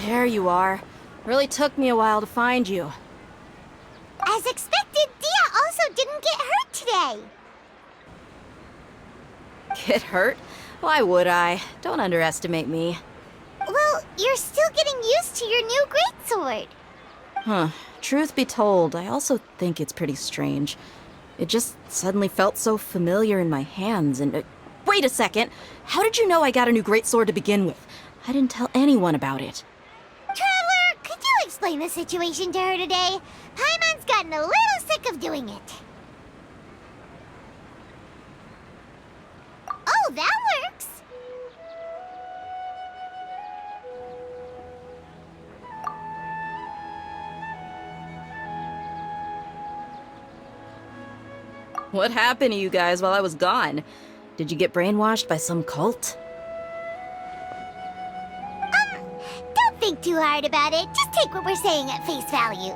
There you are. Really took me a while to find you. As expected, Dia also didn't get hurt today. Get hurt? Why would I? Don't underestimate me. Well, you're still getting used to your new greatsword. Huh. Truth be told, I also think it's pretty strange. It just suddenly felt so familiar in my hands and... wait a second! How did you know I got a new greatsword to begin with? I didn't tell anyone about it. Traveler, could you explain the situation to her today? Paimon's gotten a little sick of doing it. Oh, that works! What happened to you guys while I was gone? Did you get brainwashed by some cult? Don't think too hard about it. Just take what we're saying at face value.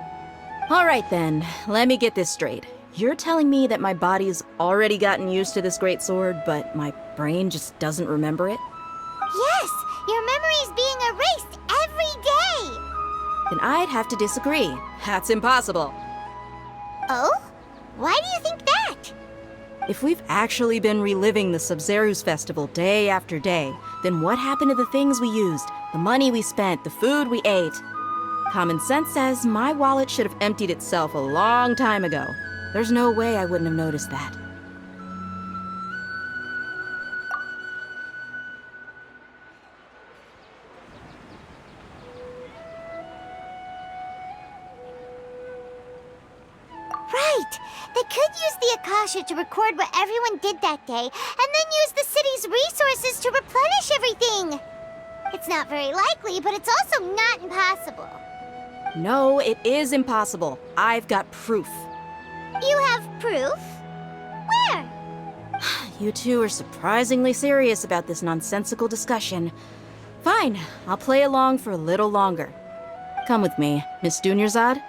Alright then, let me get this straight. You're telling me that my body's already gotten used to this greatsword, but my brain just doesn't remember it? Yes, your memory's being erased every day! Then I'd have to disagree. That's impossible. Oh? Why do you think that? If we've actually been reliving the Sub-Zeru's festival day after day, then what happened to the things we used, the money we spent, the food we ate? Common sense says my wallet should have emptied itself a long time ago. There's no way I wouldn't have noticed that. Right! They could use the Akasha to record what everyone did that day, and then use the city's resources to replenish everything! It's not very likely, but it's also not impossible. No, it is impossible. I've got proof. You have proof? Where? You two are surprisingly serious about this nonsensical discussion. Fine, I'll play along for a little longer. Come with me, Miss Dunyarzad.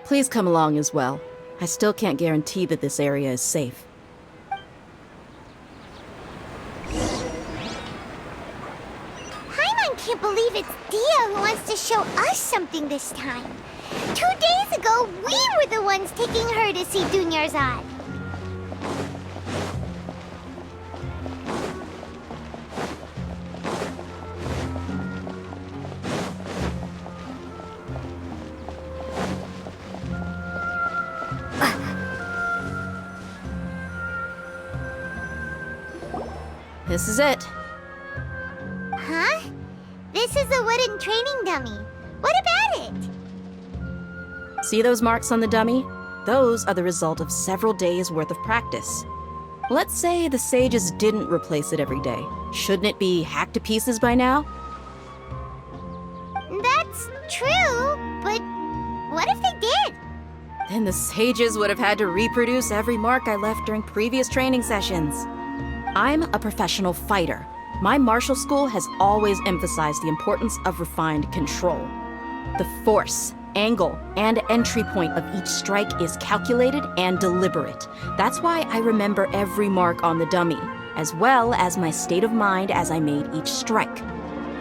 Please come along as well. I still can't guarantee that this area is safe. Paimon can't believe it's Dia who wants to show us something this time. 2 days ago, we were the ones taking her to see Dunyarzad. This is it. Huh? This is a wooden training dummy. What about it? See those marks on the dummy? Those are the result of several days' worth of practice. Let's say the sages didn't replace it every day. Shouldn't it be hacked to pieces by now? That's true, but what if they did? Then the sages would have had to reproduce every mark I left during previous training sessions. I'm a professional fighter. My martial school has always emphasized the importance of refined control. The force, angle, and entry point of each strike is calculated and deliberate. That's why I remember every mark on the dummy, as well as my state of mind as I made each strike.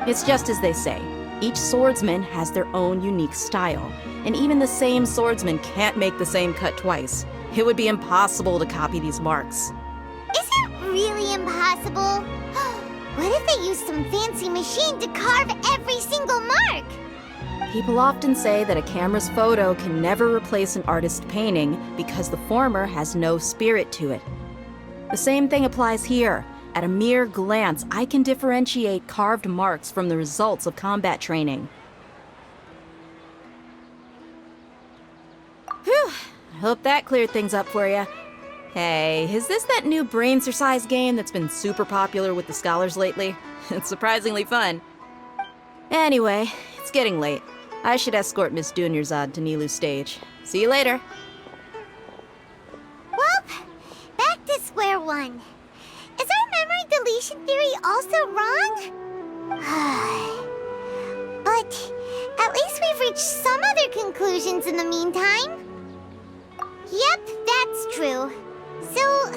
It's just as they say, each swordsman has their own unique style, and even the same swordsman can't make the same cut twice. It would be impossible to copy these marks. Is it really impossible? What if they used some fancy machine to carve every single mark? People often say that a camera's photo can never replace an artist's painting because the former has no spirit to it. The same thing applies here. At a mere glance, I can differentiate carved marks from the results of combat training. Whew, I hope that cleared things up for you. Hey, is this that new brain-exercise game that's been super popular with the scholars lately? It's surprisingly fun. Anyway, it's getting late. I should escort Miss Dunyarzad to Nilu's stage. See you later. Well, back to square one. Is our memory deletion theory also wrong? But at least we've reached some other conclusions in the meantime. Yep, that's true. So,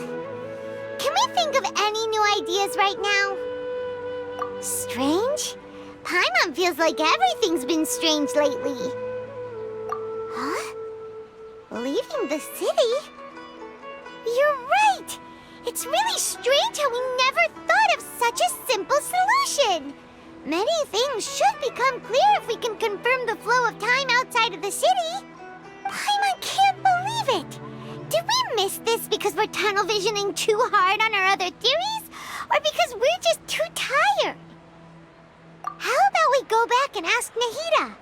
can we think of any new ideas right now? Strange? Paimon Paimon feels like everything's been strange lately. Huh? Leaving the city? You're right! It's really strange how we never thought of such a simple solution! Many things should become clear if we can confirm the flow of time outside of the city. Paimon can't believe it! Did we miss this because we're tunnel visioning too hard on our other theories? Or because we're just too tired? How about we go back and ask Nahida?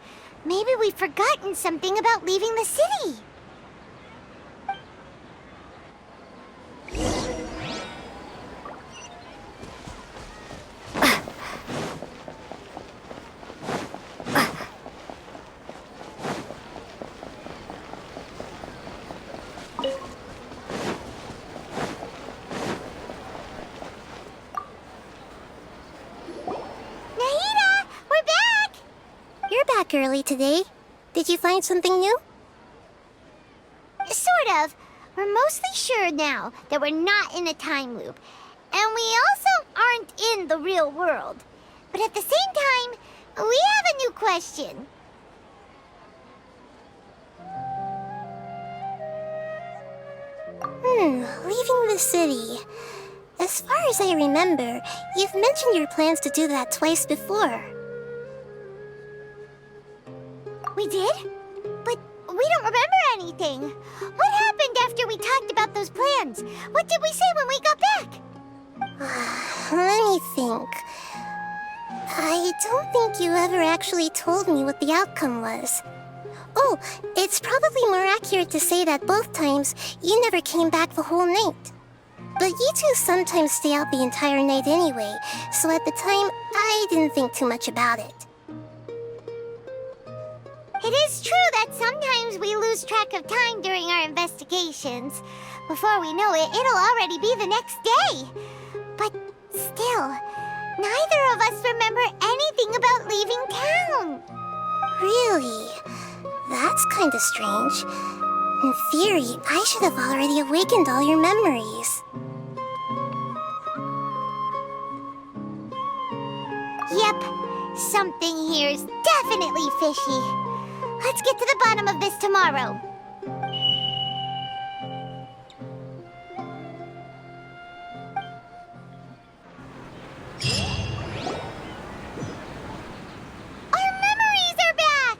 Maybe we've forgotten something about leaving the city. Early today. Did you find something new? Sort of. We're mostly sure now that we're not in a time loop. And we also aren't in the real world. But at the same time, we have a new question. Leaving the city. As far as I remember, you've mentioned your plans to do that twice before. We did? But we don't remember anything. What happened after we talked about those plans? What did we say when we got back? Let me think. I don't think you ever actually told me what the outcome was. Oh, it's probably more accurate to say that both times you never came back the whole night. But you two sometimes stay out the entire night anyway, so at the time, I didn't think too much about it. It is true that sometimes we lose track of time during our investigations. Before we know it, it'll already be the next day. But still, neither of us remember anything about leaving town. Really? That's kinda strange. In theory, I should have already awakened all your memories. Yep, something here's definitely fishy. Let's get to the bottom of this tomorrow. Our memories are back!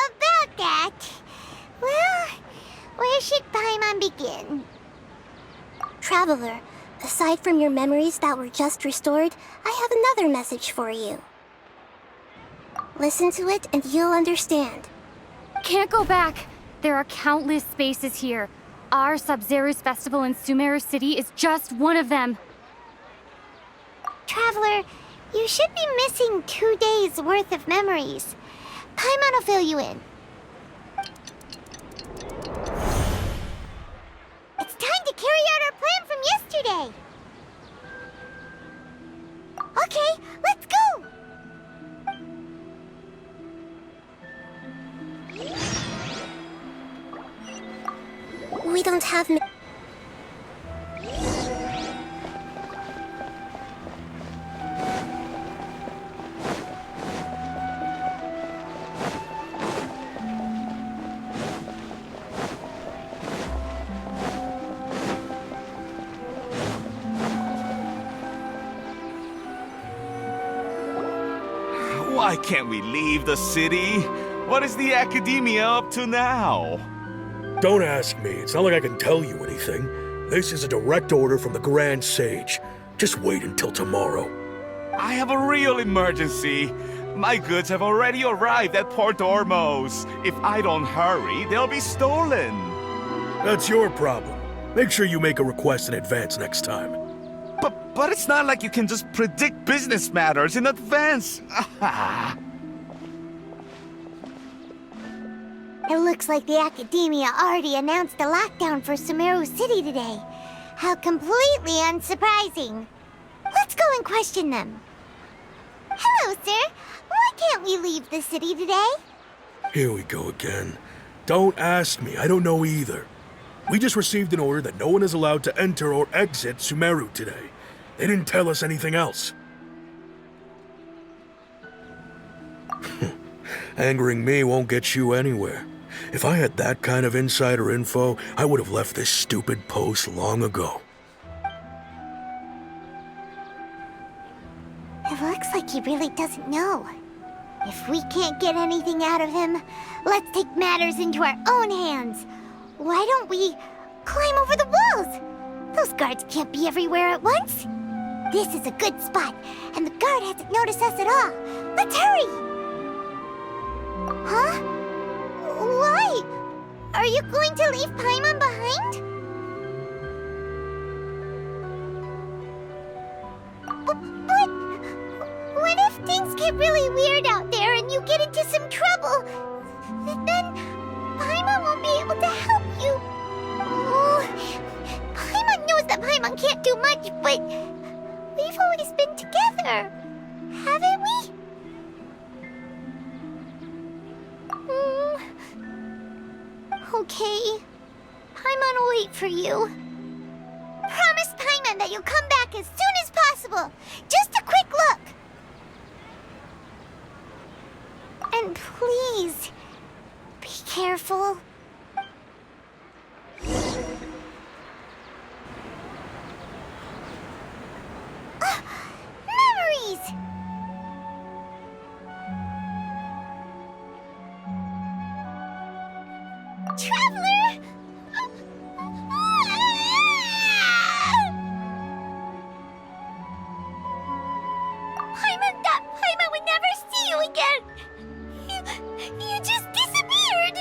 About that. Well, where should Paimon begin? Traveler, aside from your memories that were just restored, I have another message for you. Listen to it and you'll understand. Can't go back. There are countless spaces here. Our Sub-Zero's festival in Sumeru City is just one of them. Traveler, you should be missing 2 days worth of memories. Paimon will fill you in. It's time to carry out our plan from yesterday. Okay, let's go! We don't have... Why can't we leave the city? What is the academia up to now? Don't ask me. It's not like I can tell you anything. This is a direct order from the Grand Sage. Just wait until tomorrow. I have a real emergency. My goods have already arrived at Port Ormos. If I don't hurry, they'll be stolen. That's your problem. Make sure you make a request in advance next time. But it's not like you can just predict business matters in advance. It looks like the Academia already announced a lockdown for Sumeru City today. How completely unsurprising. Let's go and question them. Hello, sir. Why can't we leave the city today? Here we go again. Don't ask me. I don't know either. We just received an order that no one is allowed to enter or exit Sumeru today. They didn't tell us anything else. Angering me won't get you anywhere. If I had that kind of insider info, I would have left this stupid post long ago. It looks like he really doesn't know. If we can't get anything out of him, let's take matters into our own hands. Why don't we climb over the walls? Those guards can't be everywhere at once. This is a good spot, and the guard hasn't noticed us at all. Let's hurry! Huh? Why? Are you going to leave Paimon behind? But what if things get really weird out there and you get into some trouble? Then Paimon won't be able to help you. Oh, Paimon knows that Paimon can't do much, but we've always been together, haven't we? Okay. Paimon will wait for you. Promise Paimon that you'll come back as soon as possible. Just a quick look. And please, be careful. Memories! Traveler! Paimon thought Paimon would never see you again! You just disappeared!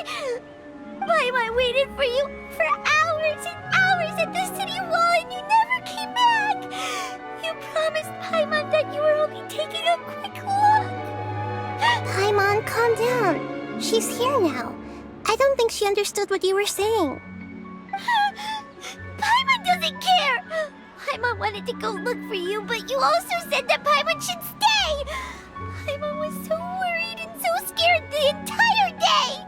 Paimon waited for you for hours and hours at the city wall and you never came back! You promised Paimon that you were only taking a quick look! Paimon, calm down. She's here now. I don't think she understood what you were saying. Paimon doesn't care! Paimon wanted to go look for you, but you also said that Paimon should stay! Paimon was so worried and so scared the entire day!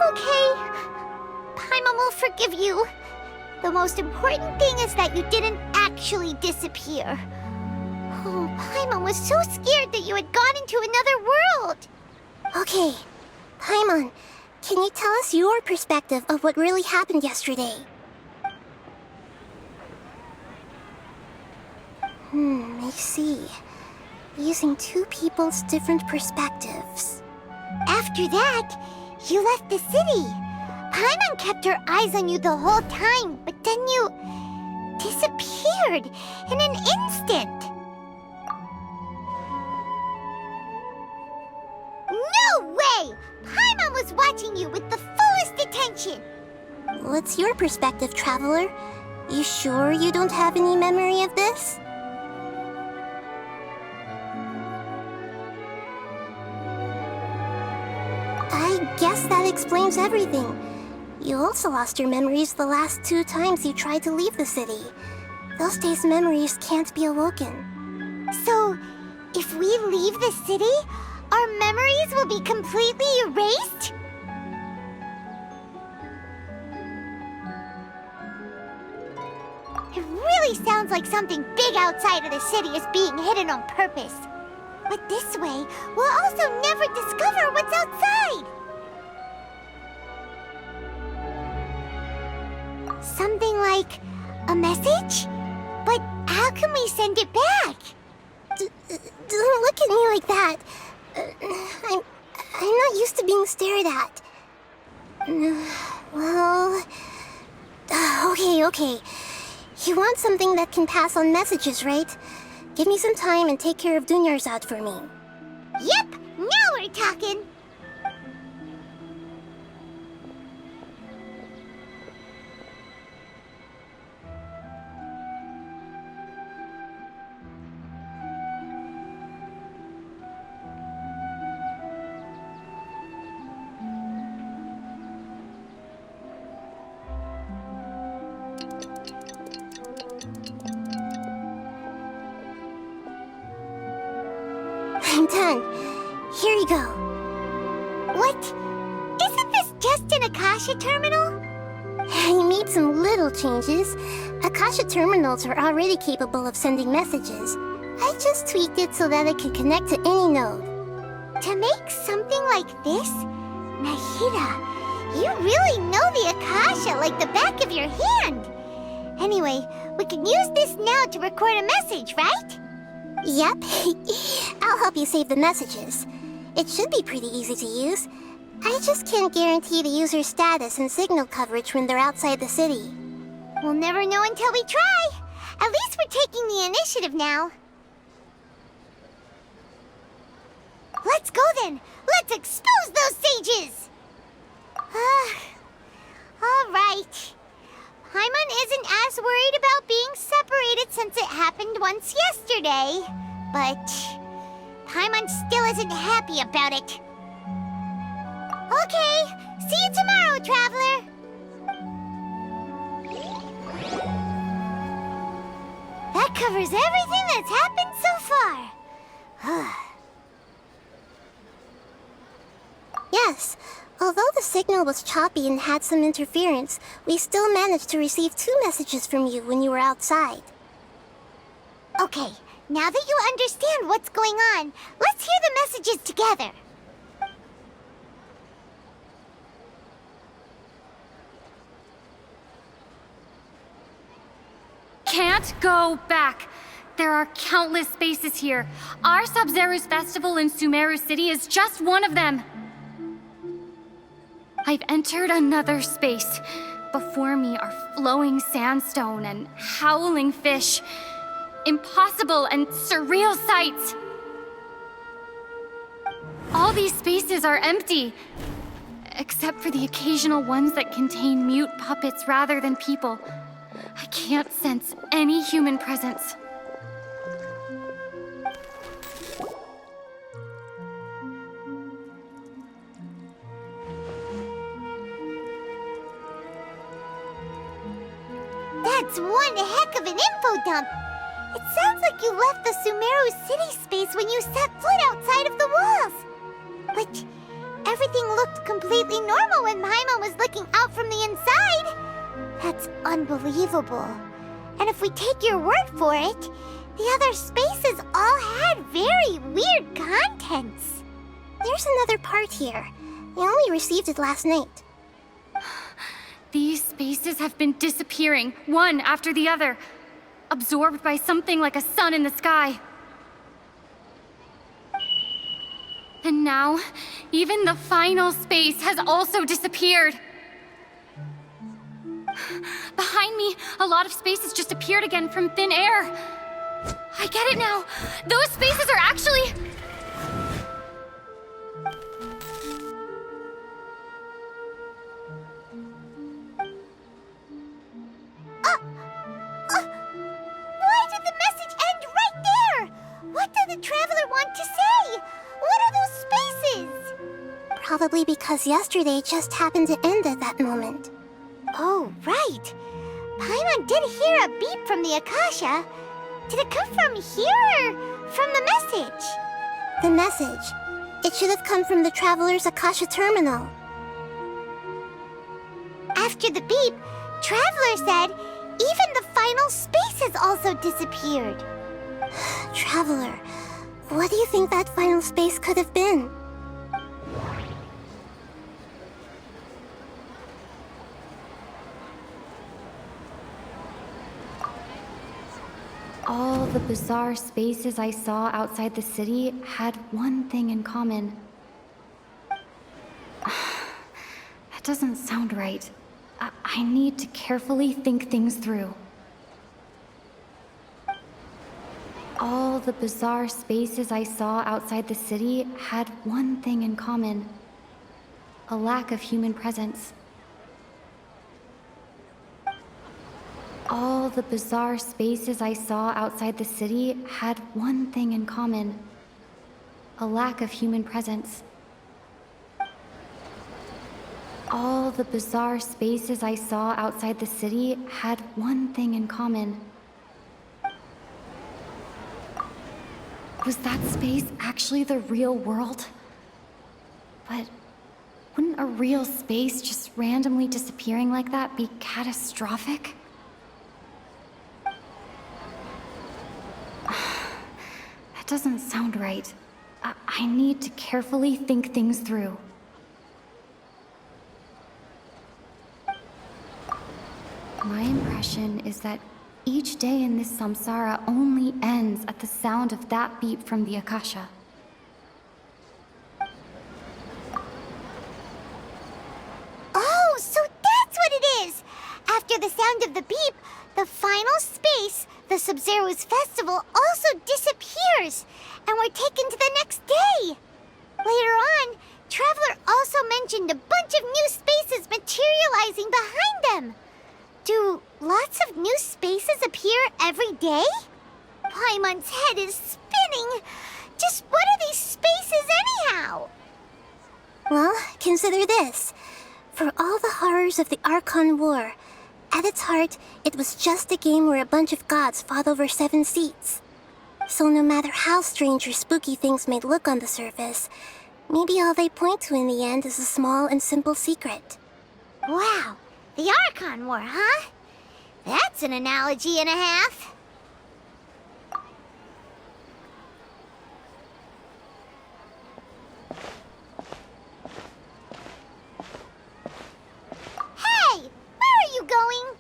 Okay. Paimon will forgive you. The most important thing is that you didn't actually disappear. Oh, Paimon was so scared that you had gone into another world. Okay, Paimon, can you tell us your perspective of what really happened yesterday? I see. Using two people's different perspectives. After that, you left the city. Paimon kept her eyes on you the whole time, but then you disappeared in an instant. No way! Paimon was watching you with the fullest attention. What's your perspective, Traveler? You sure you don't have any memory of this? I guess that explains everything. You also lost your memories the last 2 times you tried to leave the city. Those days' memories can't be awoken. So, if we leave the city, our memories will be completely erased? It really sounds like something big outside of the city is being hidden on purpose. But this way, we'll also never discover what's outside. Something like a message? But how can we send it back? Don't look at me like that. I'm not used to being stared at. Well... Okay. You want something that can pass on messages, right? Give me some time and take care of Dunyarzad for me. Yep! Now we're talking! Ten. Here you go. What? Isn't this just an Akasha terminal? You made some little changes. Akasha terminals are already capable of sending messages. I just tweaked it so that it can connect to any node. To make something like this? Nahida, you really know the Akasha like the back of your hand. Anyway, we can use this now to record a message, right? Yep. I'll help you save the messages. It should be pretty easy to use. I just can't guarantee the user's status and signal coverage when they're outside the city. We'll never know until we try. At least we're taking the initiative now. Let's go then. Let's expose those sages. All right. Paimon isn't as worried about being separated since it happened once yesterday. But Paimon still isn't happy about it. Okay, see you tomorrow, Traveler. That covers everything that's happened so far. Yes, although the signal was choppy and had some interference, we still managed to receive 2 messages from you when you were outside. Okay, now that you understand what's going on, let's hear the messages together. Can't go back. There are countless spaces here. Our Sub-Zero's festival in Sumeru City is just one of them. I've entered another space. Before me are flowing sandstone and howling fish. Impossible and surreal sights. All these spaces are empty, except for the occasional ones that contain mute puppets rather than people. I can't sense any human presence. That's one heck of an info dump. It sounds like you left the Sumeru city space when you set foot outside of the walls. But everything looked completely normal when Paimon was looking out from the inside. That's unbelievable. And if we take your word for it, the other spaces all had very weird contents. There's another part here. We only received it last night. These spaces have been disappearing, one after the other, absorbed by something like a sun in the sky. And now, even the final space has also disappeared. Behind me, a lot of spaces just appeared again from thin air. I get it now. Those spaces are actually... Why did the message end right there? What did the Traveler want to say? What are those spaces? Probably because yesterday just happened to end at that moment. Oh, right. Paimon did hear a beep from the Akasha. Did it come from here or from the message? The message. It should have come from the Traveler's Akasha terminal. After the beep, Traveler said even the final space has also disappeared. Traveler, what do you think that final space could have been? All the bizarre spaces I saw outside the city had one thing in common. That doesn't sound right. I need to carefully think things through. All the bizarre spaces I saw outside the city had one thing in common. A lack of human presence. All the bizarre spaces I saw outside the city had one thing in common. A lack of human presence. All the bizarre spaces I saw outside the city had one thing in common. Was that space actually the real world? But wouldn't a real space just randomly disappearing like that be catastrophic? That doesn't sound right. I need to carefully think things through. My impression is that each day in this samsara only ends at the sound of that beep from the Akasha. Oh, so that's what it is! After the sound of the beep, the final space, the Sub-Zero's festival, also disappears, and we're taken to the next day. Later on, Traveler also mentioned a bunch of new spaces materializing behind them. Do lots of new spaces appear every day? Paimon's head is spinning. Just what are these spaces anyhow? Well, consider this. For all the horrors of the Archon War, at its heart, it was just a game where a bunch of gods fought over 7 seats. So no matter how strange or spooky things may look on the surface, maybe all they point to in the end is a small and simple secret. Wow, the Archon War, huh? That's an analogy and a half. Hey! Where are you going?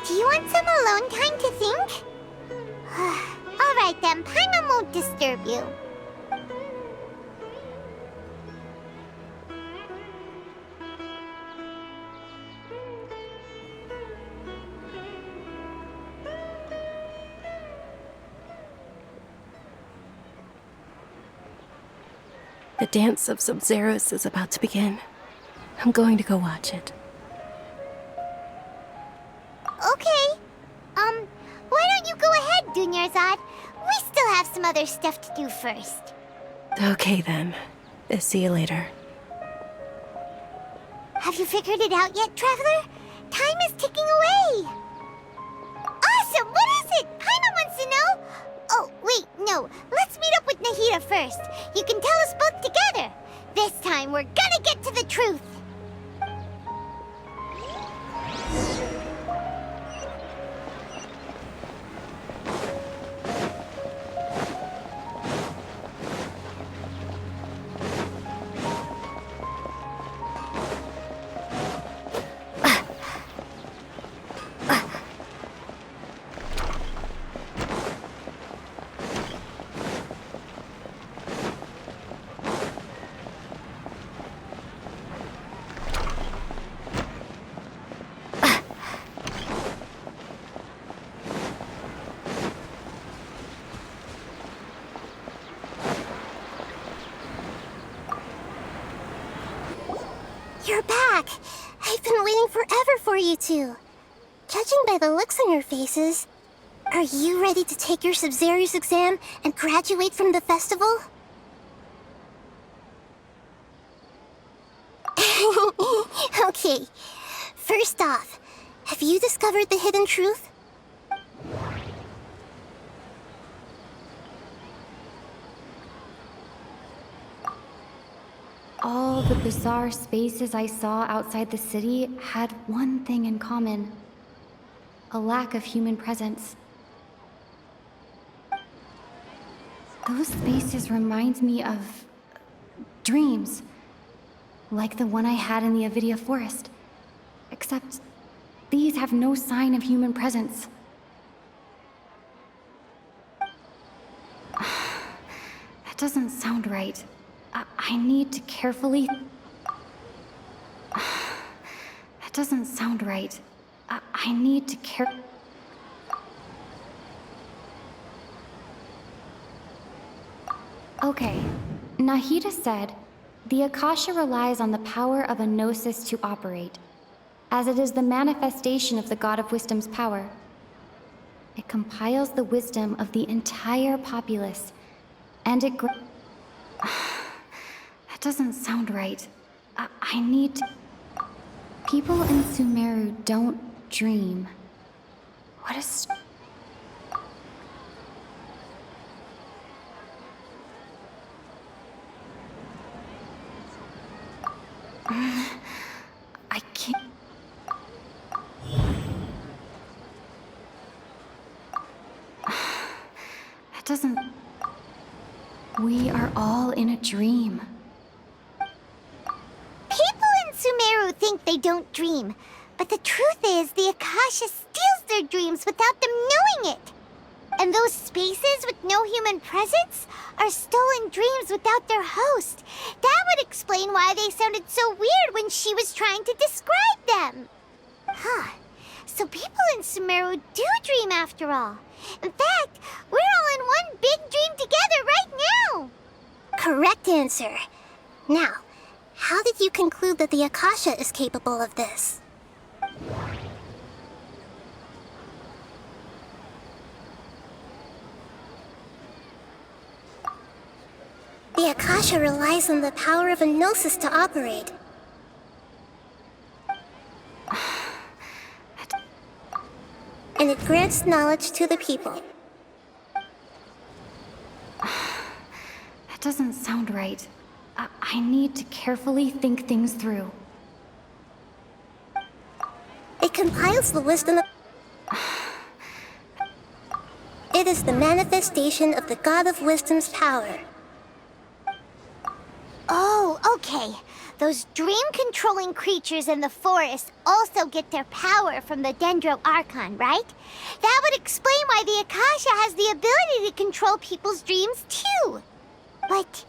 Do you want some alone time to think? All right then, Paimon won't disturb you. The dance of Sub-Zeros is about to begin. I'm going to go watch it. Okay. Why don't you go ahead, Dunyarzad? We still have some other stuff to do first. Okay then. See you later. Have you figured it out yet, Traveler? Time is ticking away. Awesome! What is it? Paimon wants to know. Oh, wait, no. Let's meet up with Nahida first. You can tell us both together. This time, we're gonna get to the truth. You're back! I've been waiting forever for you two. Judging by the looks on your faces, are you ready to take your Sub-Zero's exam and graduate from the festival? Okay, first off, have you discovered the hidden truth? All the bizarre spaces I saw outside the city had one thing in common: a lack of human presence. Those spaces remind me of dreams, like the one I had in the Avidia forest. Except these have no sign of human presence. doesn't sound right. I need to carefully... That doesn't sound right. I need to Okay. Nahida said, the Akasha relies on the power of a gnosis to operate, as it is the manifestation of the God of Wisdom's power. It compiles the wisdom of the entire populace, and it That doesn't sound right. I need to... People in Sumeru don't dream. What is... I can't... That doesn't... We are all in a dream. People in Sumeru think they don't dream, but the truth is the Akasha steals their dreams without them knowing it. And those spaces with no human presence are stolen dreams without their host. That would explain why they sounded so weird when she was trying to describe them. Huh. So people in Sumeru do dream after all. In fact, we're all in one big dream together right now. Correct answer. Now, how did you conclude that the Akasha is capable of this? The Akasha relies on the power of a gnosis to operate. And it grants knowledge to the people. That doesn't sound right. I need to carefully think things through. It compiles the wisdom of... It is the manifestation of the God of Wisdom's power. Oh, okay. Those dream-controlling creatures in the forest also get their power from the Dendro Archon, right? That would explain why the Akasha has the ability to control people's dreams, too. But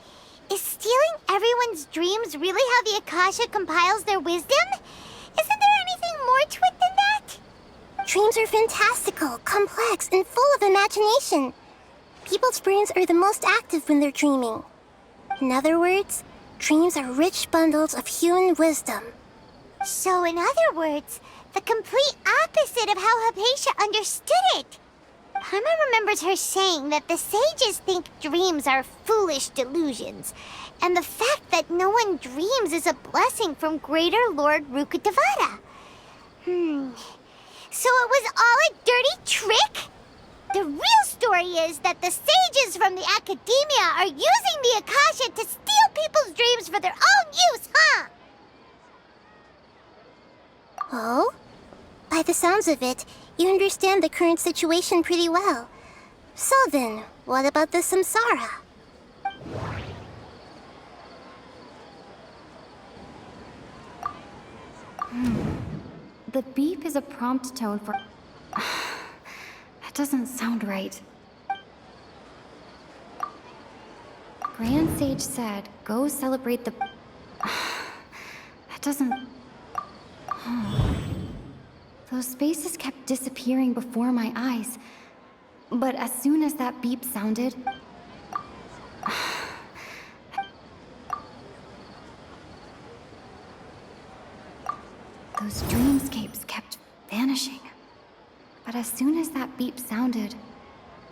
is stealing everyone's dreams really how the Akasha compiles their wisdom? Isn't there anything more to it than that? Dreams are fantastical, complex, and full of imagination. People's brains are the most active when they're dreaming. In other words, dreams are rich bundles of human wisdom. So in other words, the complete opposite of how Hypatia understood it. Paimon remembers her saying that the sages think dreams are foolish delusions, and the fact that no one dreams is a blessing from Greater Lord Rukkhadevata. So it was all a dirty trick? The real story is that the sages from the academia are using the Akasha to steal people's dreams for their own use, huh? Oh? By the sounds of it, you understand the current situation pretty well. So then, what about the samsara? The beep is a prompt tone for... That doesn't sound right. Grand Sage said, go celebrate the... That doesn't... Those spaces kept disappearing before my eyes. But as soon as that beep sounded... Those dreamscapes kept vanishing. But as soon as that beep sounded,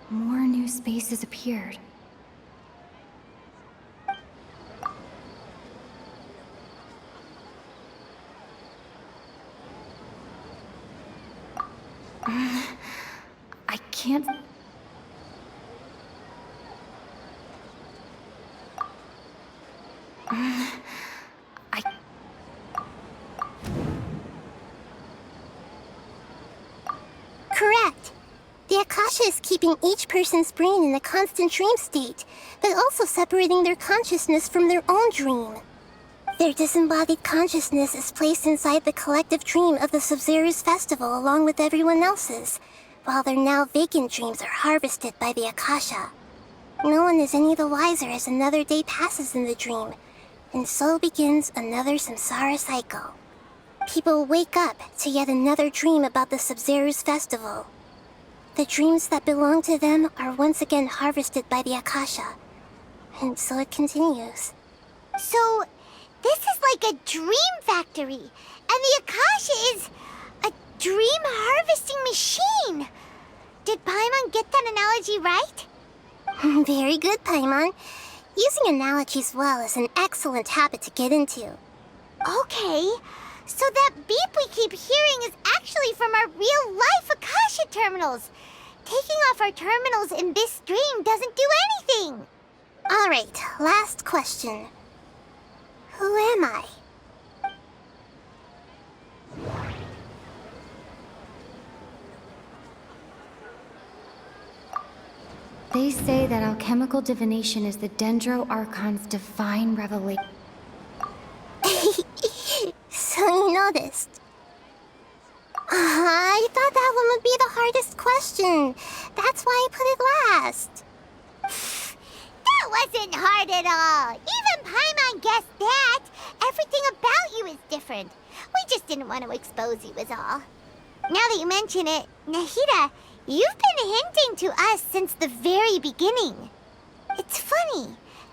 more new spaces appeared. I can't... Correct. The Akasha is keeping each person's brain in a constant dream state, but also separating their consciousness from their own dream. Their disembodied consciousness is placed inside the collective dream of the Sub-Zero's festival along with everyone else's, while their now vacant dreams are harvested by the Akasha. No one is any the wiser as another day passes in the dream, and so begins another samsara cycle. People wake up to yet another dream about the Sub-Zero's festival. The dreams that belong to them are once again harvested by the Akasha, and so it continues. So, this is like a dream factory, and the Akasha is a dream harvesting machine. Did Paimon get that analogy right? Very good, Paimon. Using analogies well is an excellent habit to get into. Okay, so that beep we keep hearing is actually from our real-life Akasha terminals. Taking off our terminals in this dream doesn't do anything. Alright, last question. Who am I? They say that alchemical divination is the Dendro Archon's divine revelation. So you noticed. I thought that one would be the hardest question. That's why I put it last. That wasn't hard at all. Even Paimon guessed that. Everything about you is different. We just didn't want to expose you is all. Now that you mention it, Nahida, you've been hinting to us since the very beginning. It's funny,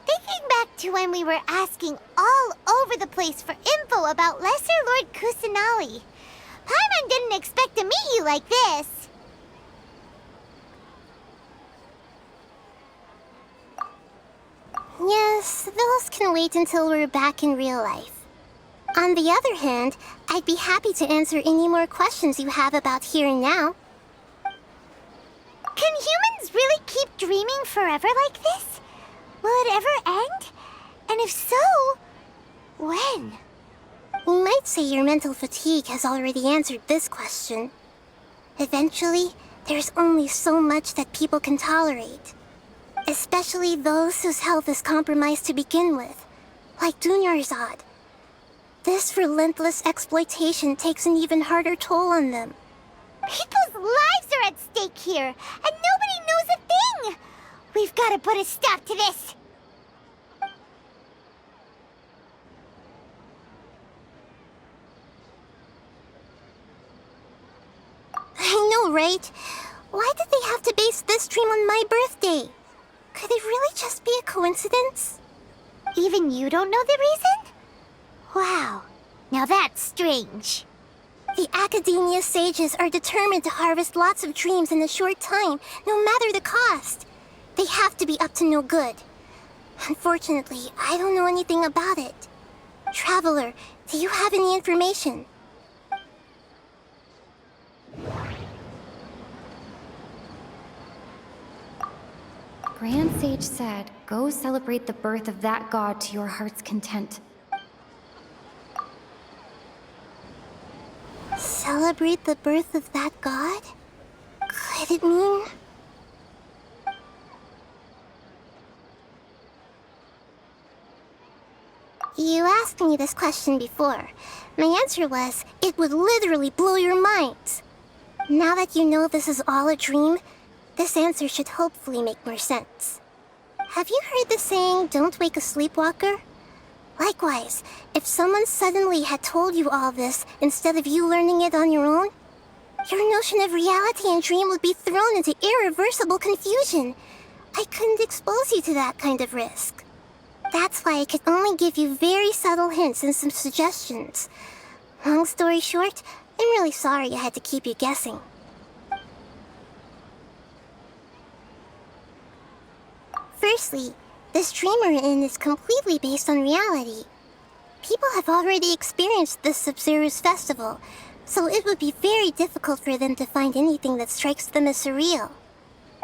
thinking back to when we were asking all over the place for info about Lesser Lord Kusanali. Paimon didn't expect to meet you like this. Yes, those can wait until we're back in real life. On the other hand, I'd be happy to answer any more questions you have about here and now. Can humans really keep dreaming forever like this? Will it ever end? And if so, when? You might say your mental fatigue has already answered this question. Eventually, there's only so much that people can tolerate. Especially those whose health is compromised to begin with, like Dunyarzad. This relentless exploitation takes an even harder toll on them. People's lives are at stake here, and nobody knows a thing! We've got to put a stop to this! I know, right? Why did they have to base this dream on my birthday? Could it really just be a coincidence? Even you don't know the reason? Wow, now that's strange. The Academia sages are determined to harvest lots of dreams in a short time, no matter the cost. They have to be up to no good. Unfortunately, I don't know anything about it. Traveler, do you have any information? Grand Sage said, go celebrate the birth of that god to your heart's content. Celebrate the birth of that god? Could it mean... You asked me this question before. My answer was, it would literally blow your minds. Now that you know this is all a dream, this answer should hopefully make more sense. Have you heard the saying, don't wake a sleepwalker? Likewise, if someone suddenly had told you all this instead of you learning it on your own, your notion of reality and dream would be thrown into irreversible confusion. I couldn't expose you to that kind of risk. That's why I could only give you very subtle hints and some suggestions. Long story short, I'm really sorry I had to keep you guessing. Firstly, this dream we're in is completely based on reality. People have already experienced this Sub-Zero's festival, so it would be very difficult for them to find anything that strikes them as surreal.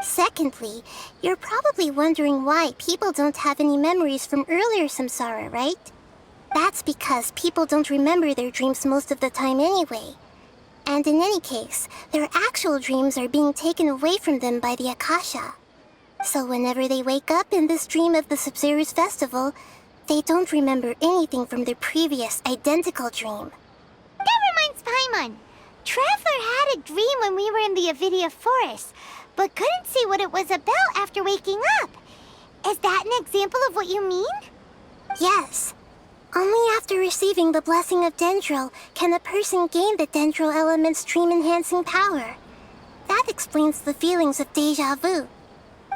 Secondly, you're probably wondering why people don't have any memories from earlier samsara, right? That's because people don't remember their dreams most of the time anyway. And in any case, their actual dreams are being taken away from them by the Akasha. So whenever they wake up in this dream of the Sub-Zero's festival, they don't remember anything from their previous identical dream. That reminds Paimon. Traveler had a dream when we were in the Avidia forest, but couldn't see what it was about after waking up. example of what you mean? Yes. Only after receiving the blessing of Dendro can a person gain the Dendro element's dream-enhancing power. That explains the feelings of deja vu.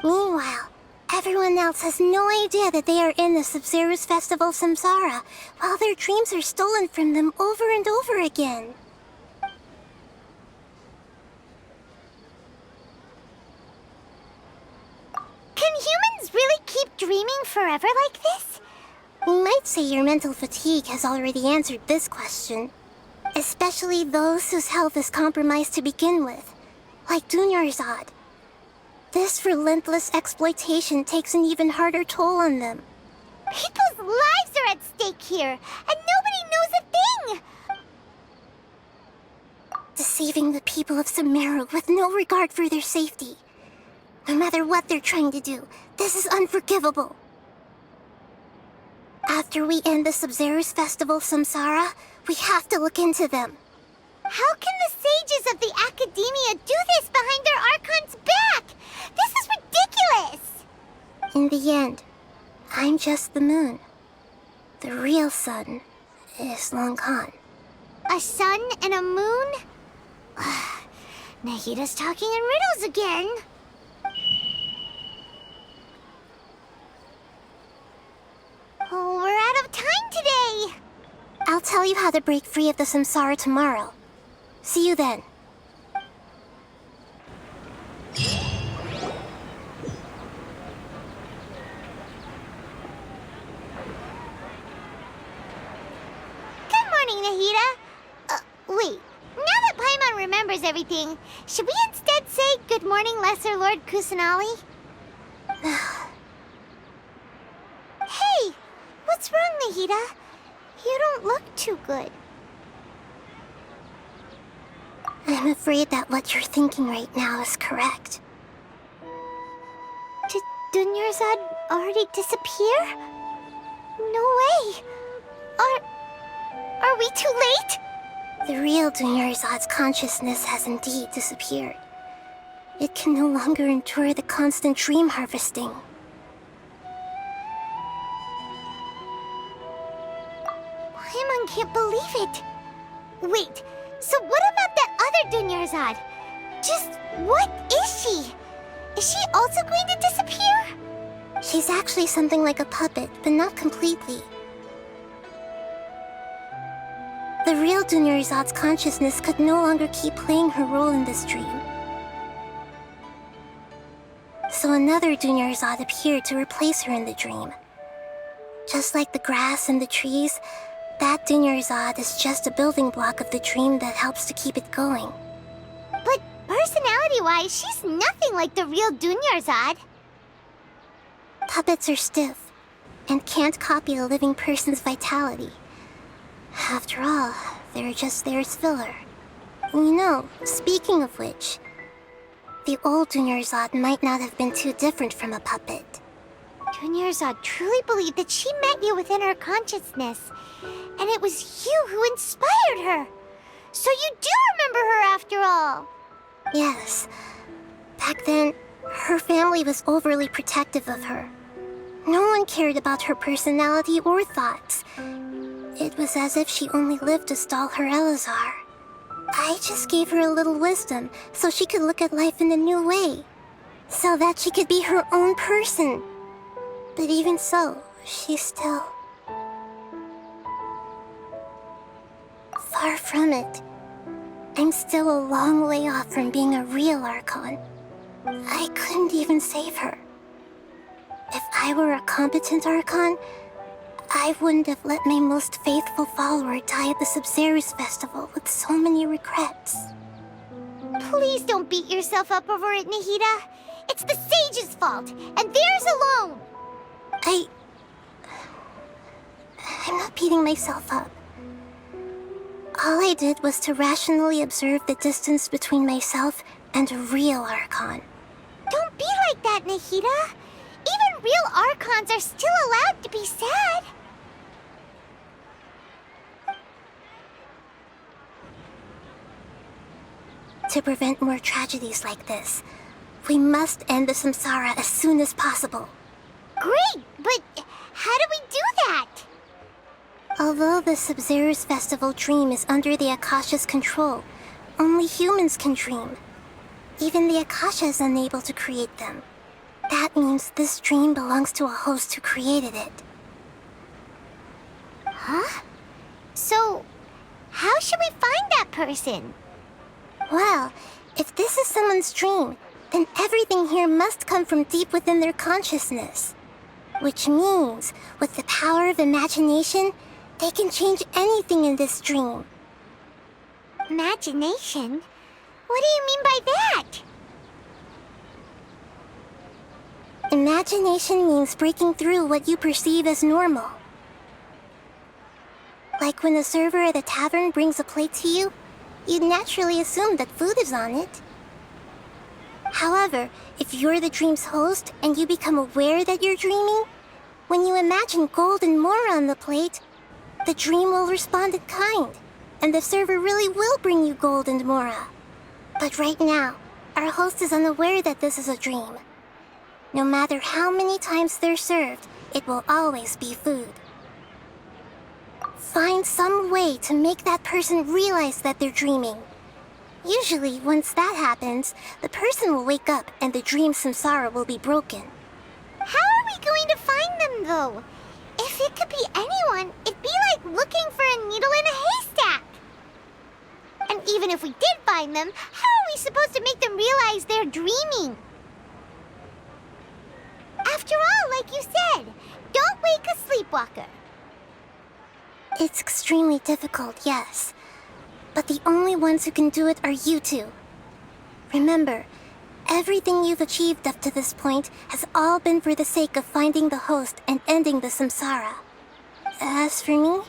Meanwhile, everyone else has no idea that they are in the Sub-Zero's festival Samsara, while their dreams are stolen from them over and over again. Can humans really keep dreaming forever like this? We might say your mental fatigue has already answered this question. Especially those whose health is compromised to begin with, like Dunyarzad. This relentless exploitation takes an even harder toll on them. People's lives are at stake here, and nobody knows a thing! Deceiving the people of Sumeru with no regard for their safety. No matter what they're trying to do, this is unforgivable. After we end the Sub-Zero's festival Samsara, we have to look into them. How can the sages of the Academia do this behind their Archon's back? This is ridiculous! In the end, I'm just the moon. The real sun is long gone. A sun and a moon? Nahida's talking in riddles again. Oh, we're out of time today! I'll tell you how to break free of the Samsara tomorrow. See you then. Good morning, Nahida. Wait. Now that Paimon remembers everything, should we instead say good morning, Lesser Lord Kusanali? Hey! What's wrong, Nahida? You don't look too good. I'm afraid that what you're thinking right now is correct. Did Dunyarzad already disappear? No way! Are we too late? The real Dunyarzad's consciousness has indeed disappeared. It can no longer endure the constant dream harvesting. Paimon can't believe it. Wait, so what about that other Dunyarzad? Just what is she? Is she also going to disappear? She's actually something like a puppet, but not completely. The real Dunyarzad's consciousness could no longer keep playing her role in this dream. So another Dunyarzad appeared to replace her in the dream. Just like the grass and the trees, that Dunyarzad is just a building block of the dream that helps to keep it going. But personality-wise, she's nothing like the real Dunyarzad. Puppets are stiff and can't copy a living person's vitality. After all, they're just there as filler. You know, speaking of which, the old Dunyarzad might not have been too different from a puppet. Dunyarzad truly believed that she met you within her consciousness, and it was you who inspired her. So you do remember her after all. Yes. Back then, her family was overly protective of her. No one cared about her personality or thoughts. It was as if she only lived to stall her Elazar. I just gave her a little wisdom so she could look at life in a new way. So that she could be her own person. But even so, she's still... far from it. I'm still a long way off from being a real Archon. I couldn't even save her. If I were a competent Archon, I wouldn't have let my most faithful follower die at the Sub-Zero's festival with so many regrets. Please don't beat yourself up over it, Nahida. It's the sage's fault, and theirs alone. I'm not beating myself up. All I did was to rationally observe the distance between myself and a real Archon. Don't be like that, Nahida. Even real Archons are still allowed to be sad. To prevent more tragedies like this, we must end the Samsara as soon as possible. Great, but how do we do that? Although the Sub-Zero's festival dream is under the Akasha's control, only humans can dream. Even the Akasha is unable to create them. That means this dream belongs to a host who created it. Huh? So, how should we find that person? Well, if this is someone's dream, then everything here must come from deep within their consciousness. Which means, with the power of imagination, they can change anything in this dream. Imagination? What do you mean by that? Imagination means breaking through what you perceive as normal. Like when the server at a tavern brings a plate to you, you'd naturally assume that food is on it. However, if you're the dream's host and you become aware that you're dreaming, when you imagine gold and more on the plate, the dream will respond in kind, and the server really will bring you gold and mora. But right now, our host is unaware that this is a dream. No matter how many times they're served, it will always be food. Find some way to make that person realize that they're dreaming. Usually, once that happens, the person will wake up and the dream samsara will be broken. How are we going to find them, though? If it could be anyone, it'd be like looking for a needle in a haystack. And even if we did find them, how are we supposed to make them realize they're dreaming? After all, like you said, don't wake a sleepwalker. It's extremely difficult, yes. But the only ones who can do it are you two. Remember, everything you've achieved up to this point has all been for the sake of finding the host and ending the samsara. As for me,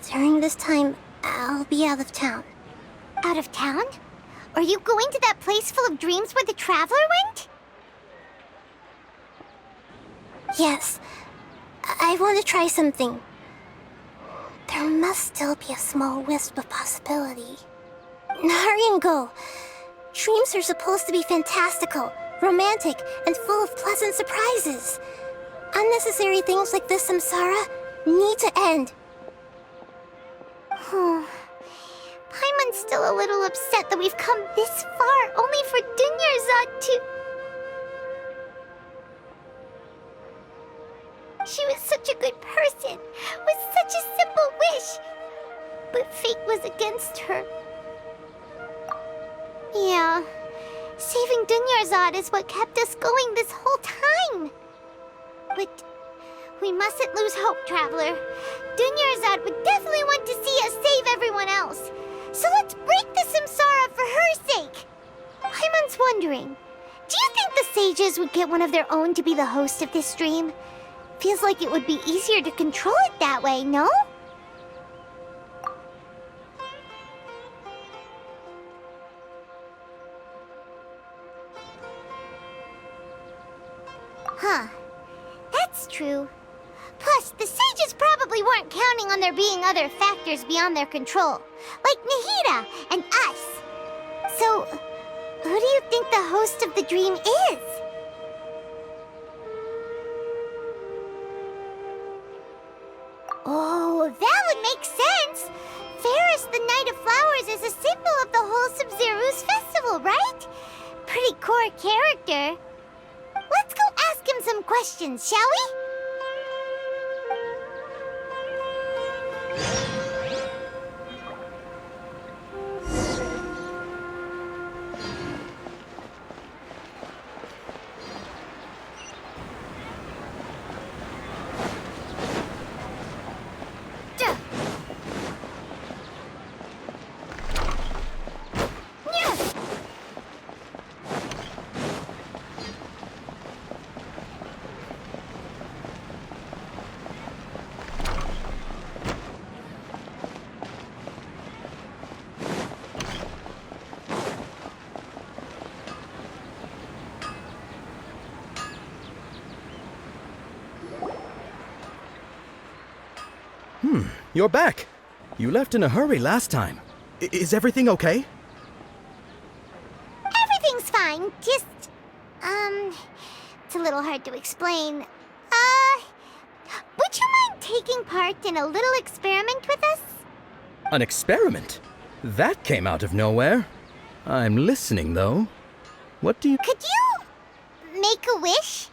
during this time, I'll be out of town. Out of town? Are you going to that place full of dreams where the traveler went? Yes, I want to try something. There must still be a small wisp of possibility. Hurry and go. Dreams are supposed to be fantastical, romantic, and full of pleasant surprises. Unnecessary things like this samsara need to end. Paimon's still a little upset that we've come this far only for Dunyarzad to... She was such a good person, with such a simple wish. But fate was against her. Yeah, saving Dunyarzad is what kept us going this whole time. But we mustn't lose hope, Traveler. Dunyarzad would definitely want to see us save everyone else. So let's break the samsara for her sake. Paimon's wondering, do you think the sages would get one of their own to be the host of this dream? Feels like it would be easier to control it that way, no? Huh. That's true. Plus, the sages probably weren't counting on there being other factors beyond their control, like Nahida and us. So, who do you think the host of the dream is? Oh, that would make sense! Ferris, the Knight of Flowers, is a symbol of the whole Sub-Zero's festival, right? Pretty core character. Let's go ask him some questions, shall we? You're back. You left in a hurry last time. Is everything okay? Everything's fine, just, It's a little hard to explain. Would you mind taking part in a little experiment with us? An experiment? That came out of nowhere. I'm listening, though. What do you... Could you make a wish?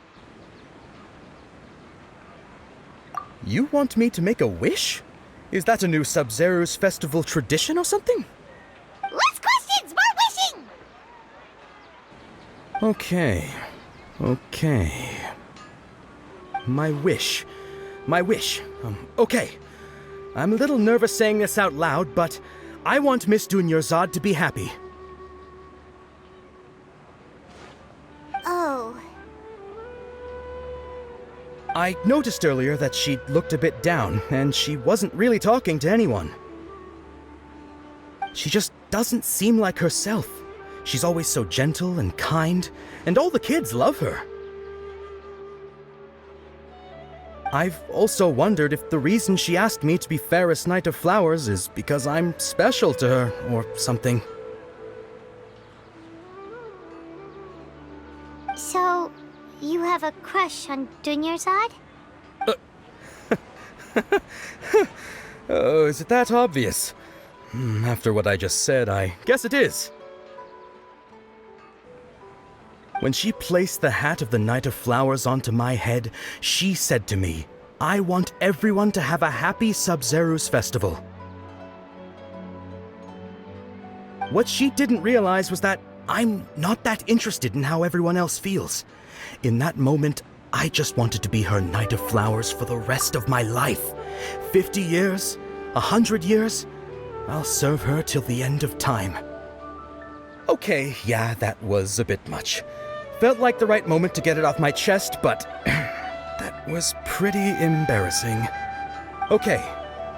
You want me to make a wish? Is that a new Sub-Zero's festival tradition or something? Less questions, more wishing! Okay. My wish. Okay. I'm a little nervous saying this out loud, but I want Miss Dunyarzad to be happy. Oh. I noticed earlier that she looked a bit down, and she wasn't really talking to anyone. She just doesn't seem like herself. She's always so gentle and kind, and all the kids love her. I've also wondered if the reason she asked me to be Fairest Knight of Flowers is because I'm special to her, or something. So, you have a crush on Dunyarzad? Oh, is it that obvious? After what I just said, I guess it is. When she placed the hat of the Knight of Flowers onto my head, she said to me, I want everyone to have a happy Sub-Zero's festival. What she didn't realize was that I'm not that interested in how everyone else feels. In that moment, I just wanted to be her Knight of Flowers for the rest of my life. 50 years, 100 years, I'll serve her till the end of time. Okay, yeah, that was a bit much. Felt like the right moment to get it off my chest, but that was pretty embarrassing. Okay,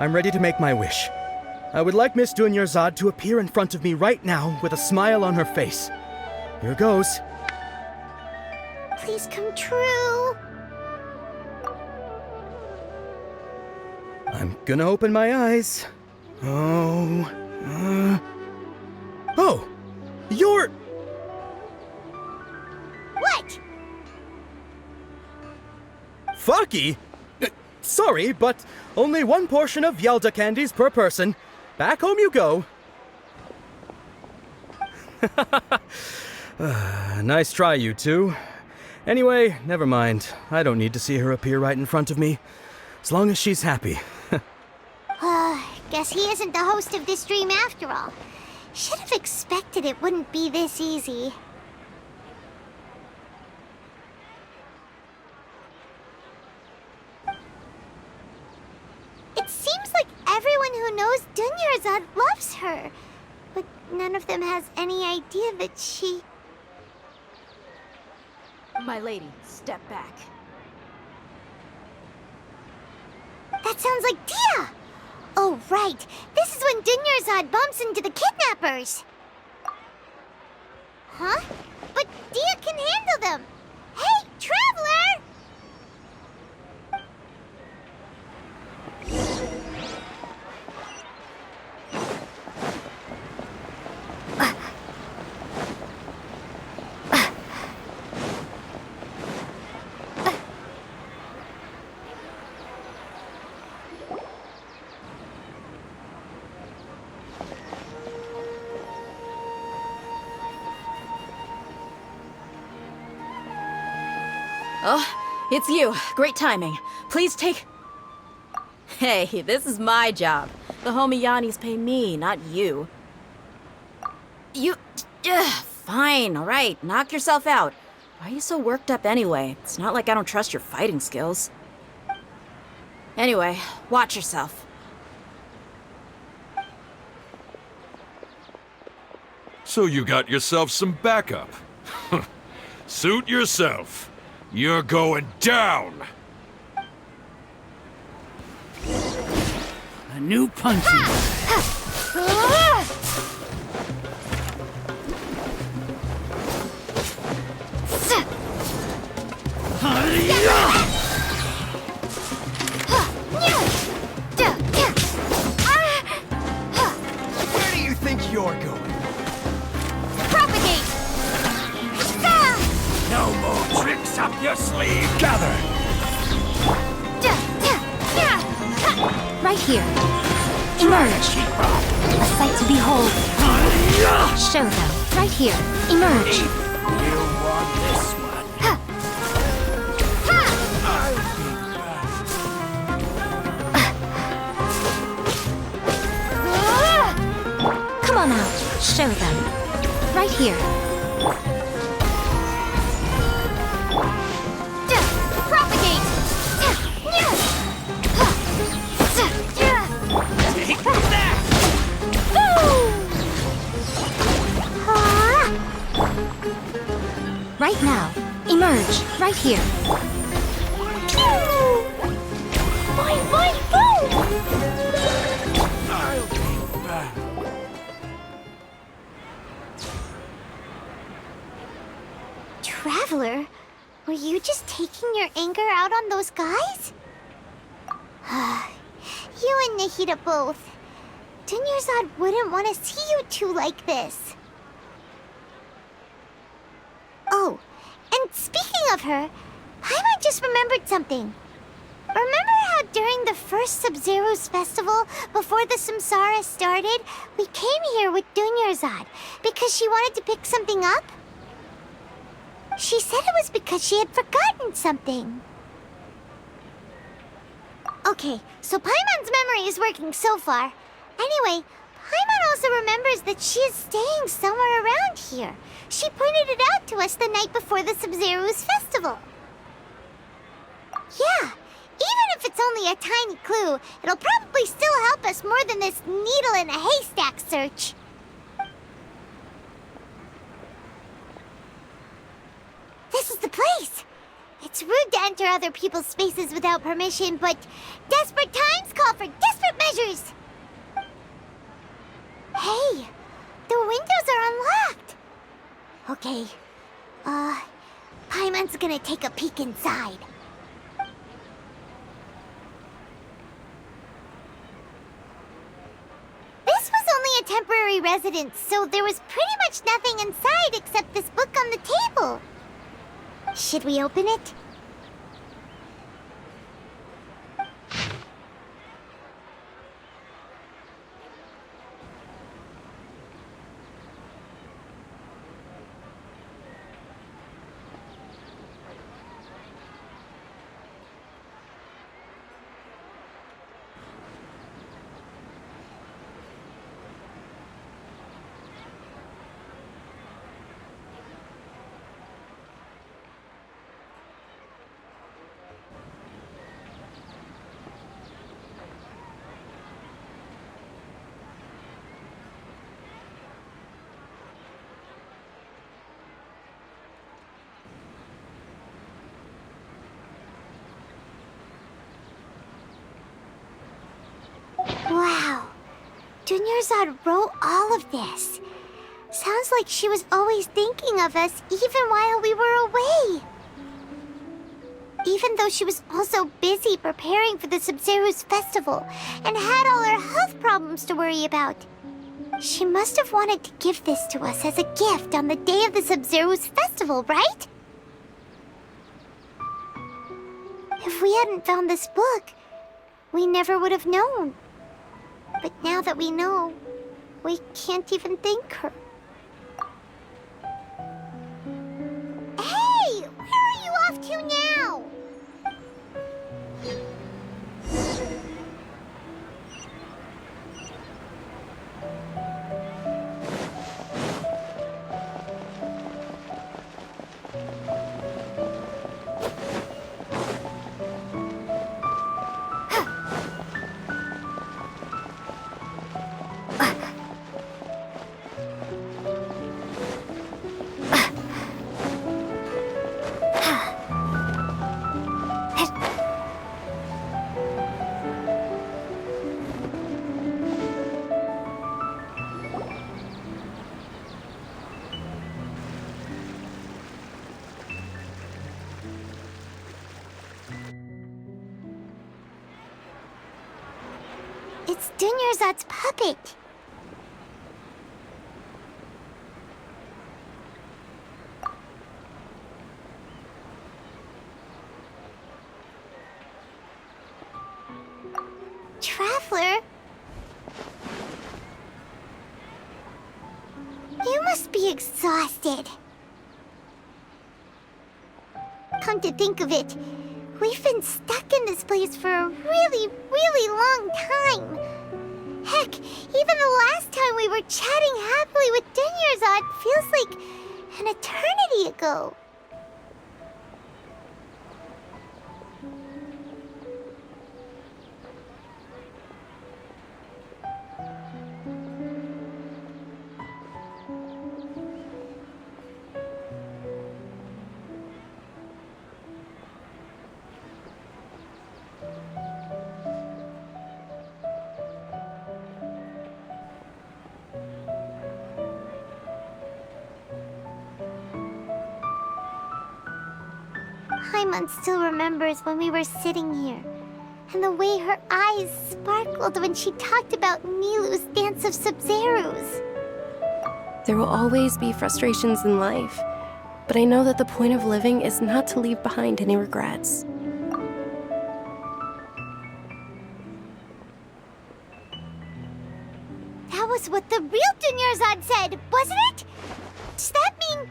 I'm ready to make my wish. I would like Miss Dunyarzad to appear in front of me right now with a smile on her face. Here goes. Please come true. I'm gonna open my eyes. Oh, you're... What? Fucky? Sorry, but only one portion of Yelda candies per person. Back home you go. Nice try, you two. Anyway, never mind. I don't need to see her appear right in front of me. As long as she's happy. Guess he isn't the host of this dream after all. Should have expected it wouldn't be this easy. It seems like everyone who knows Dunyarzad loves her, but none of them has any idea that she... My lady, step back. That sounds like Dia! Oh, right. This is when Dunyarzad bumps into the kidnappers. Huh? But Dia can handle them. Hey, Traveler! Oh, it's you. Great timing. Please take... Hey, this is my job. The homie Yannis pay me, not you. You... Fine, alright. Knock yourself out. Why are you so worked up anyway? It's not like I don't trust your fighting skills. Anyway, watch yourself. So you got yourself some backup. Suit yourself. You're going down! A new punching. Where do you think you're going? Propagate! No more tricks up your here. Emerge. A sight to behold. Show them. Right here. Emerge. Come on out. Show them. Right here. Propagate. Take that! Right now. Emerge. Right here. Boing, boing, boom! I'll be back. Traveler, were you just taking your anger out on those guys? You and Nahida both. Dunyarzad wouldn't want to see you two like this. Oh, and speaking of her, Paimon just remembered something. Remember how during the first Sub-Zero's festival, before the Samsara started, we came here with Dunyarzad because she wanted to pick something up? She said it was because she had forgotten something. Okay, so Paimon's memory is working so far. Anyway, Paimon also remembers that she is staying somewhere around here. She pointed it out to us the night before the Sub-Zero's festival. Yeah, even if it's only a tiny clue, it'll probably still help us more than this needle in a haystack search. This is the place! It's rude to enter other people's spaces without permission, but desperate times call for desperate measures! Hey! The windows are unlocked! Okay, Paimon's gonna take a peek inside. This was only a temporary residence, so there was pretty much nothing inside except this book on the table. Should we open it? Wow. Dunyarzad wrote all of this. Sounds like she was always thinking of us even while we were away. Even though she was also busy preparing for the Sub-Zero's festival and had all her health problems to worry about. She must have wanted to give this to us as a gift on the day of the Sub-Zero's festival, right? If we hadn't found this book, we never would have known. But now that we know, we can't even thank her. Hey! Where are you off to now? It's Dunyarzad's puppet. Traveler. Traveler? You must be exhausted. Come to think of it, we've been stuck in this place for a really, really long time. Heck, even the last time we were chatting happily with Dunyarzad feels like an eternity ago. Paimon still remembers when we were sitting here, and the way her eyes sparkled when she talked about Nilu's Dance of Sub-Zeros. There will always be frustrations in life, but I know that the point of living is not to leave behind any regrets. That was what the real Dunyarzad said, wasn't it? Does that mean...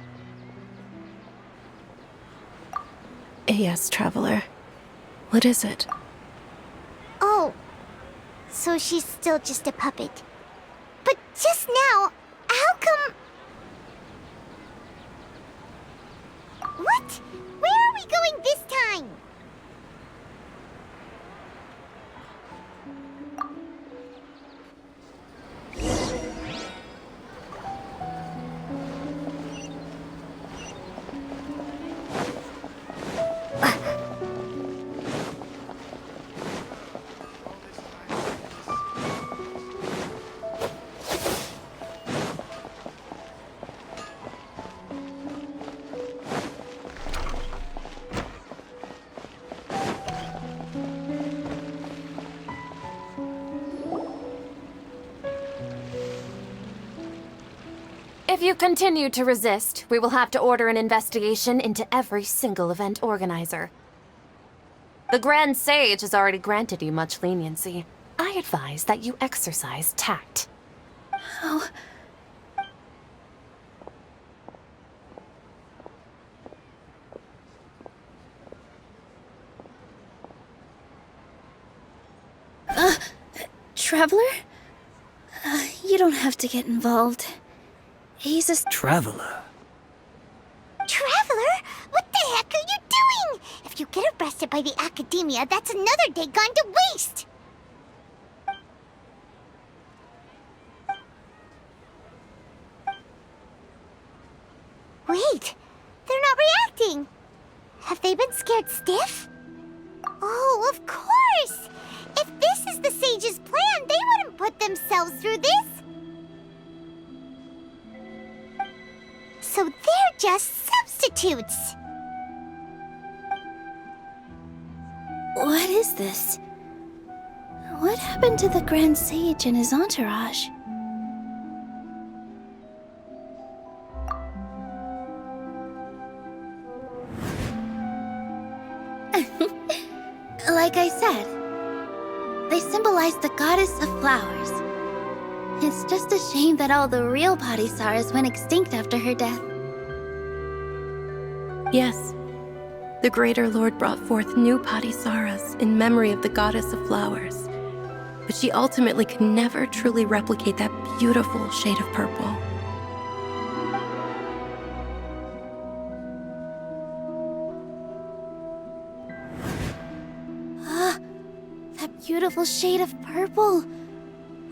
Yes, Traveler. What is it? Oh, so she's still just a puppet. But just now, how come... What? Where are we going this time? If you continue to resist, we will have to order an investigation into every single event organizer. The Grand Sage has already granted you much leniency. I advise that you exercise tact. Oh. Traveler? You don't have to get involved. He's a Traveler. Traveler? What the heck are you doing? If you get arrested by the Academia, that's another day gone to waste! Wait, they're not reacting. Have they been scared stiff? Oh, of course! If this is the Sage's plan, they wouldn't put themselves through this. So they're just substitutes. What is this? What happened to the Grand Sage and his entourage? Like I said, they symbolize the goddess of flowers. It's just a shame that all the real Padisarahs went extinct after her death. Yes. The Greater Lord brought forth new Padisarahs in memory of the goddess of flowers. But she ultimately could never truly replicate that beautiful shade of purple. That beautiful shade of purple.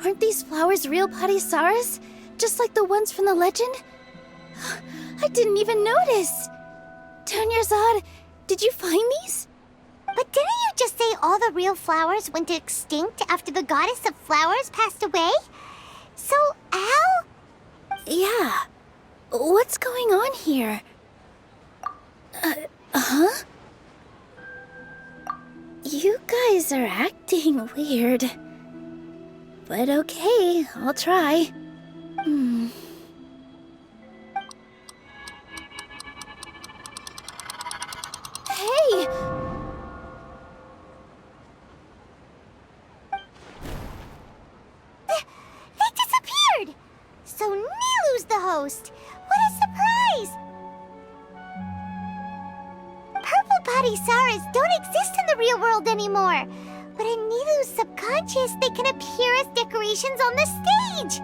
Aren't these flowers real Padisarahs? Just like the ones from the legend? I didn't even notice. Dunyarzad, did you find these? But didn't you just say all the real flowers went extinct after the goddess of flowers passed away? So, how? Yeah. What's going on here? Huh? You guys are acting weird. But okay, I'll try. Hey! Palisaras don't exist in the real world anymore. But in Nilu's subconscious, they can appear as decorations on the stage.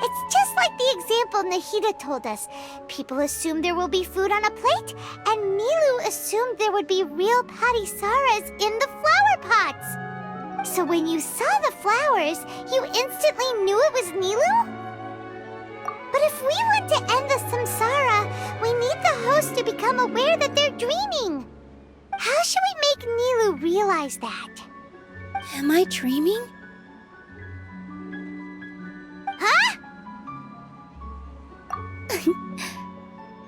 It's just like the example Nahida told us. People assumed there will be food on a plate, and Nilu assumed there would be real Palisaras in the flower pots. So when you saw the flowers, you instantly knew it was Nilu? But if we want to end the samsara, we need the host to become aware that they're dreaming. How should we make Nilu realize that? Am I dreaming? Huh?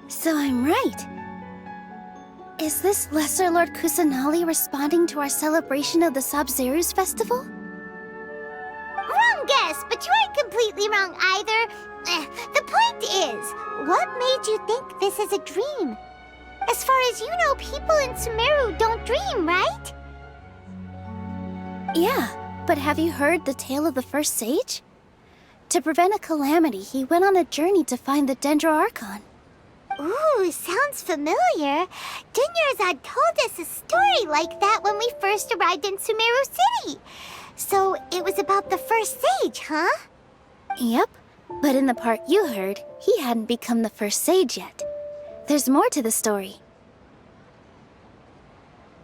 So I'm right. Is this Lesser Lord Kusumali responding to our celebration of the Sub-Zeru's festival? Wrong guess, but you aren't completely wrong either. The point is, what made you think this is a dream? As far as you know, people in Sumeru don't dream, right? Yeah, but have you heard the tale of the first sage? To prevent a calamity, he went on a journey to find the Dendro Archon. Ooh, sounds familiar. Dunyarzad told us a story like that when we first arrived in Sumeru City. So it was about the first sage, huh? Yep, but in the part you heard, he hadn't become the first sage yet. There's more to the story.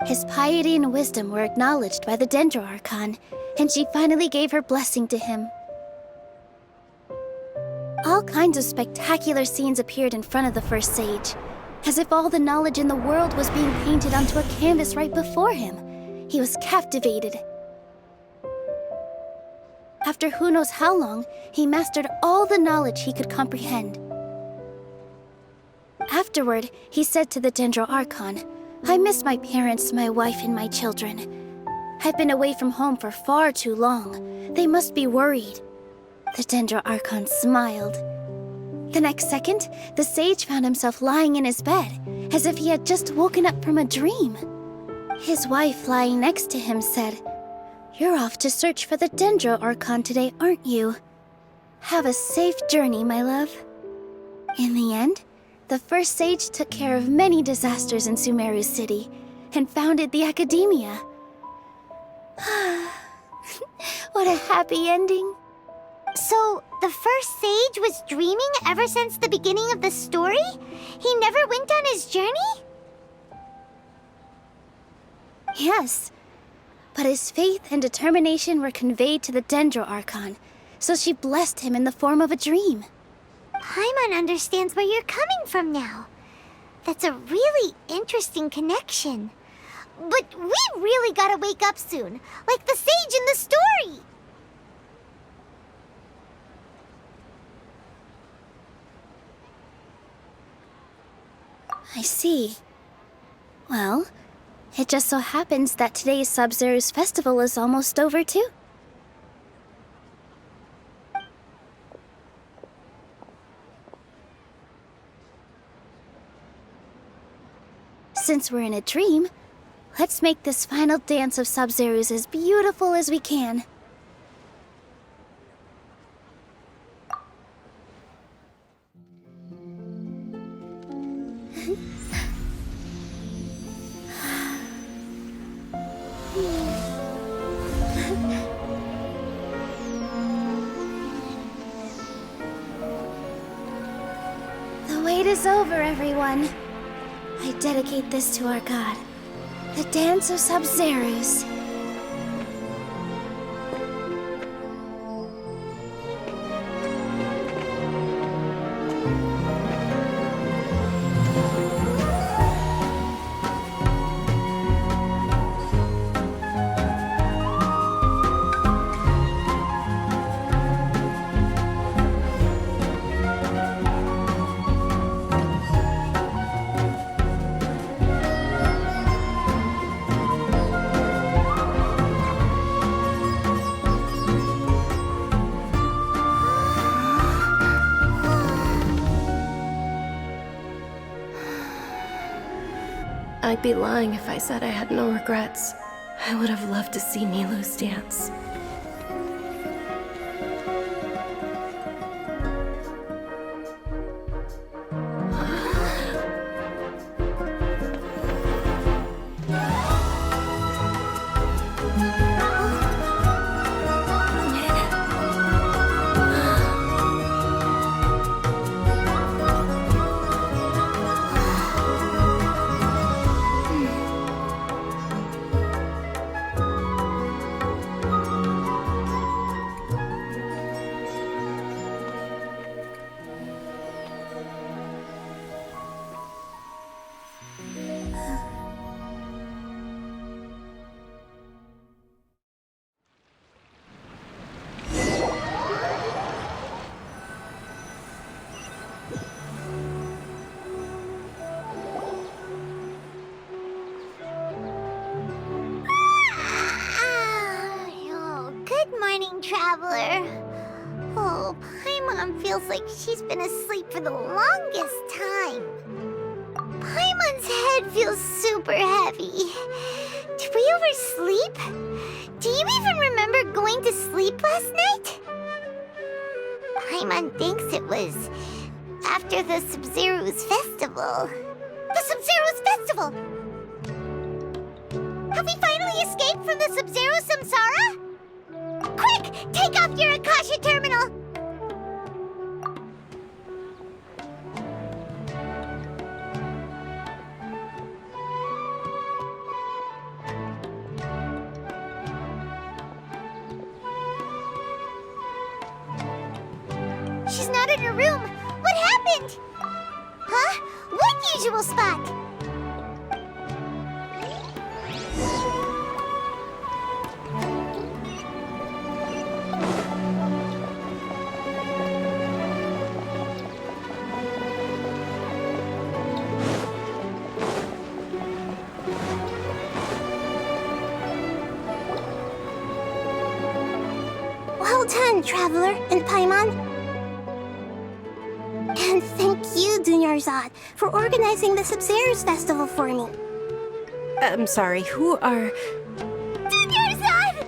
His piety and wisdom were acknowledged by the Dendro Archon, and she finally gave her blessing to him. All kinds of spectacular scenes appeared in front of the first sage, as if all the knowledge in the world was being painted onto a canvas right before him. He was captivated. After who knows how long, he mastered all the knowledge he could comprehend. Afterward, he said to the Dendro Archon, "I miss my parents, my wife, and my children. I've been away from home for far too long. They must be worried." The Dendro Archon smiled. The next second, the sage found himself lying in his bed, as if he had just woken up from a dream. His wife, lying next to him, said, "You're off to search for the Dendro Archon today, aren't you? Have a safe journey, my love." In the end, the first sage took care of many disasters in Sumeru City and founded the Academia. What a happy ending. So, the first sage was dreaming ever since the beginning of the story? He never went on his journey? Yes, but his faith and determination were conveyed to the Dendro Archon, so she blessed him in the form of a dream. Paimon understands where you're coming from now. That's a really interesting connection. But we really gotta wake up soon, like the sage in the story! I see. Well, it just so happens that today's Sub-Zeru's festival is almost over too. Since we're in a dream, let's make this final dance of Sub-Zeru's as beautiful as we can. The wait is over, everyone. I dedicate this to our god, the Dance of Sub-Zeru's. I'd be lying if I said I had no regrets. I would have loved to see Nilu's dance. Traveler. Oh, Paimon feels like she's been asleep for the longest time. Paimon's head feels super heavy. Did we oversleep? Do you even remember going to sleep last night? Paimon thinks it was after the Sub-Zero's festival. The Sub-Zero's festival! Have we finally escaped from the Sub-Zero Samsara? Quick! Take off your Akasha terminal! She's not in her room. What happened? Huh? What usual spot? Well done, Traveler and Paimon. And thank you, Dunyarzad, for organizing the Sub-Zero's festival for me. I'm sorry, who are... Dunyarzad!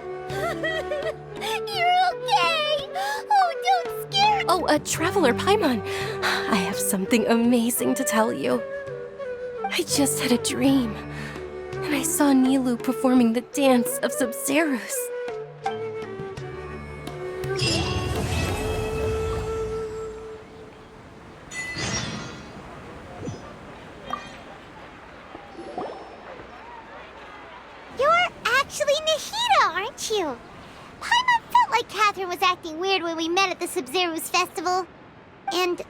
You're okay! Oh, don't scare... Oh, Traveler Paimon. I have something amazing to tell you. I just had a dream, and I saw Nilou performing the dance of Sub-Zeros. Actually Nahida, aren't you? Paimon felt like Catherine was acting weird when we met at the Sub-Zero's festival. And...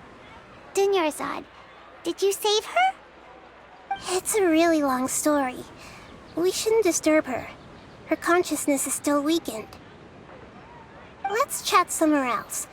Dunyarzad, did you save her? It's a really long story. We shouldn't disturb her. Her consciousness is still weakened. Let's chat somewhere else.